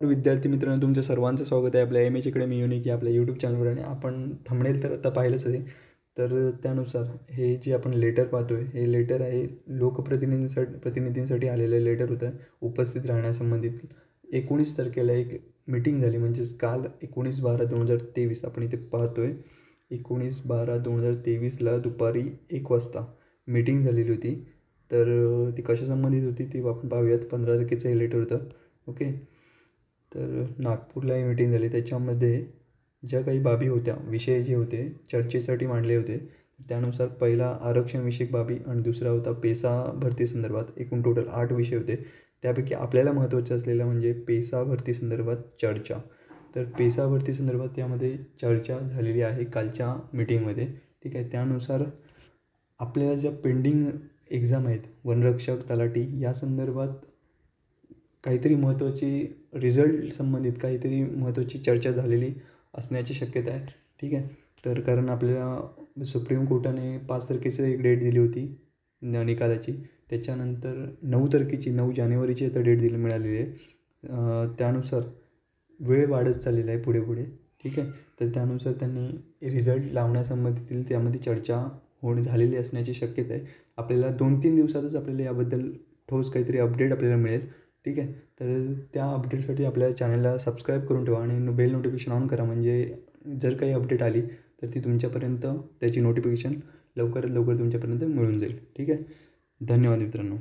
विद्यार्थी मित्रांनो, तुमचं सर्वांचं स्वागत आहे आपल्या एम.एच अकॅडमी युनिक या आपल्या यूट्यूब चॅनलवर. आणि आपण थंबनेल तर आता पाहिलंच आहे. तर त्यानुसार हे जे आपण लेटर पाहतोय, हे लेटर आहे प्रतिनिधींसाठी आलेलं लेटर होतं उपस्थित राहण्यासंबंधित. 19 तारखेला एक मीटिंग झाली, म्हणजेच काल 19/12/2023 आपण इथे पाहतोय. 19/12/2023ला दुपारी 1 वाजता मीटिंग झालेली होती. तर ती कशा संबंधित होती ते आपण पाहूयात. 15 तारखेचं हे लेटर होतं. ओके. तर नागपूरला ही मीटिंग झाली. त्याच्यामध्ये ज्या काही बाबी होत्या, विषय जे होते चर्चेसाठी मांडले होते, त्यानुसार पहिला आरक्षणविषयक बाबी आणि दुसरा होता पेसा भरती संदर्भात. एकूण टोटल 8 विषय होते. त्यापैकी आपल्याला महत्त्वाचं असलेलं म्हणजे पेसा भरती संदर्भात चर्चा. तर पेसा भरती संदर्भात यामध्ये चर्चा झालेली आहे कालच्या मीटिंगमध्ये. ठीक आहे. त्यानुसार आपल्याला ज्या पेंडिंग एक्झाम आहेत, वनरक्षक, तलाठी या संदर्भात काहीतरी महत्त्वाची रिझल्ट संबंधित काहीतरी महत्त्वाची चर्चा झालेली असण्याची शक्यता आहे. ठीक आहे. तर कारण आपल्याला सुप्रीम कोर्टाने 5 तारखेचं एक डेट दिली होती निकालाची. त्याच्यानंतर 9 तारखेची, 9 जानेवारीची आता डेट मिळालेली आहे. त्यानुसार वेळ वाढत चाललेला आहे पुढे पुढे. ठीक आहे. तर त्यानुसार त्यांनी रिझल्ट लावण्यासंबंधितील त्यामध्ये चर्चा झालेली असण्याची शक्यता आहे. आपल्याला 2-3 दिवसातच आपल्याला याबद्दल ठोस काहीतरी अपडेट आपल्याला मिळेल. ठीक आहे. तर त्या अपडेटसाठी आपल्या चॅनलला सबस्क्राईब करून ठेवा आणि बेल नोटिफिकेशन ऑन करा, म्हणजे जर काही अपडेट आली तर ती तुमच्यापर्यंत त्याची नोटिफिकेशन लवकरात लवकर तुमच्यापर्यंत मिळून जाईल. ठीक आहे. धन्यवाद मित्रांनो.